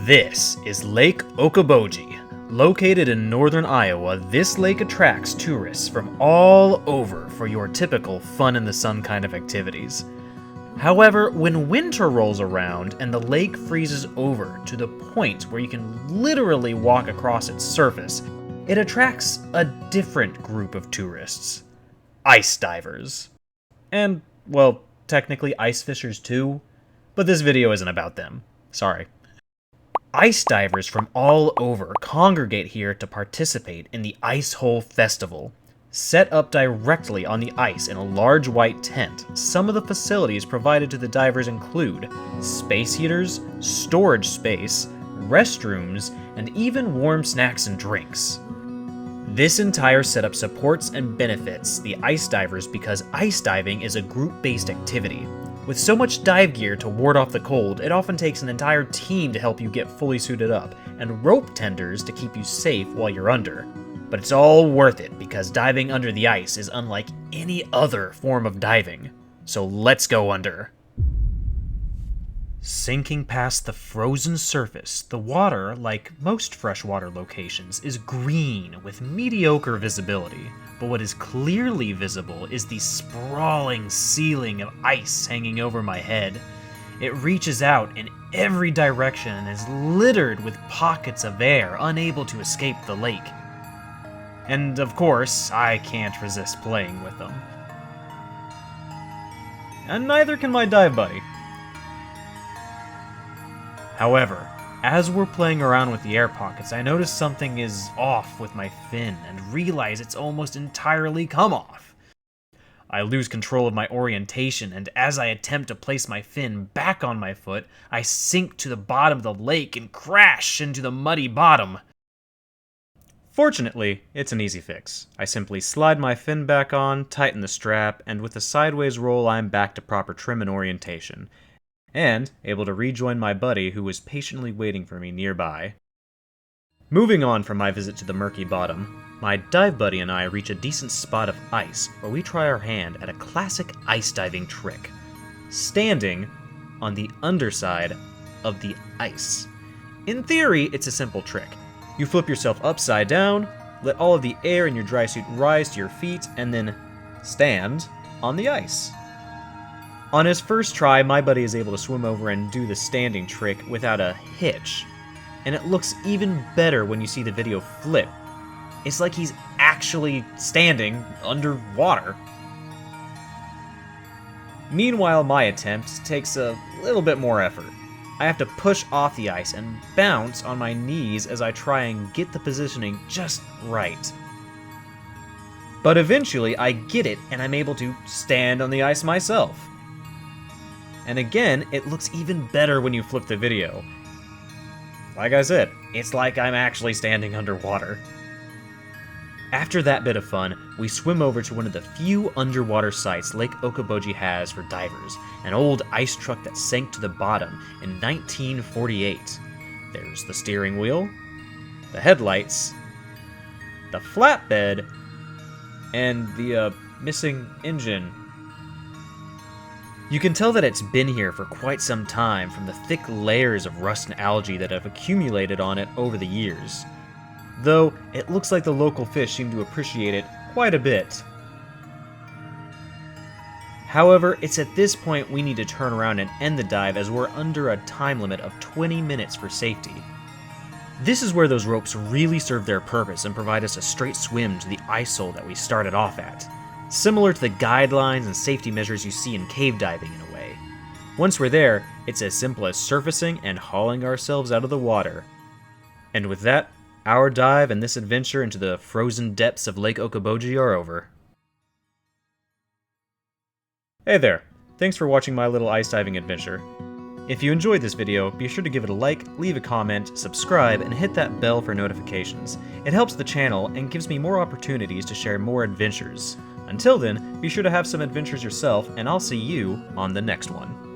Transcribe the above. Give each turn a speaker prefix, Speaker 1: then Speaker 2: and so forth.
Speaker 1: This is Lake Okoboji. Located in northern Iowa, this lake attracts tourists from all over for your typical fun in the sun kind of activities. However, when winter rolls around and the lake freezes over to the point where you can literally walk across its surface, it attracts a different group of tourists. Ice divers. And, well, technically ice fishers too, but this video isn't about them. Sorry. Ice divers from all over congregate here to participate in the Ice Hole Festival. Set up directly on the ice in a large white tent, some of the facilities provided to the divers include space heaters, storage space, restrooms, and even warm snacks and drinks. This entire setup supports and benefits the ice divers because ice diving is a group-based activity. With so much dive gear to ward off the cold, it often takes an entire team to help you get fully suited up, and rope tenders to keep you safe while you're under. But it's all worth it because diving under the ice is unlike any other form of diving. So let's go under. Sinking past the frozen surface, the water, like most freshwater locations, is green with mediocre visibility. But what is clearly visible is the sprawling ceiling of ice hanging over my head. It reaches out in every direction and is littered with pockets of air unable to escape the lake. And of course, I can't resist playing with them. And neither can my dive buddy. However, as we're playing around with the air pockets, I notice something is off with my fin and realize it's almost entirely come off. I lose control of my orientation, and as I attempt to place my fin back on my foot, I sink to the bottom of the lake and crash into the muddy bottom. Fortunately, it's an easy fix. I simply slide my fin back on, tighten the strap, and with a sideways roll I'm back to proper trim and orientation, and able to rejoin my buddy who was patiently waiting for me nearby. Moving on from my visit to the murky bottom, my dive buddy and I reach a decent spot of ice where we try our hand at a classic ice diving trick, standing on the underside of the ice. In theory, it's a simple trick. You flip yourself upside down, let all of the air in your dry suit rise to your feet, and then stand on the ice. On his first try, my buddy is able to swim over and do the standing trick without a hitch, and it looks even better when you see the video flip. It's like he's actually standing underwater. Meanwhile, my attempt takes a little bit more effort. I have to push off the ice and bounce on my knees as I try and get the positioning just right. But eventually, I get it and I'm able to stand on the ice myself. And again, it looks even better when you flip the video. Like I said, it's like I'm actually standing underwater. After that bit of fun, we swim over to one of the few underwater sites Lake Okoboji has for divers, an old ice truck that sank to the bottom in 1948. There's the steering wheel, the headlights, the flatbed, and the missing engine. You can tell that it's been here for quite some time from the thick layers of rust and algae that have accumulated on it over the years. Though, it looks like the local fish seem to appreciate it quite a bit. However, it's at this point we need to turn around and end the dive as we're under a time limit of 20 minutes for safety. This is where those ropes really serve their purpose and provide us a straight swim to the ice hole that we started off at. Similar to the guidelines and safety measures you see in cave diving in a way. Once we're there, it's as simple as surfacing and hauling ourselves out of the water. And with that, our dive and this adventure into the frozen depths of Lake Okoboji are over. Hey there, thanks for watching my little ice diving adventure. If you enjoyed this video, be sure to give it a like, leave a comment, subscribe, and hit that bell for notifications. It helps the channel and gives me more opportunities to share more adventures. Until then, be sure to have some adventures yourself, and I'll see you on the next one.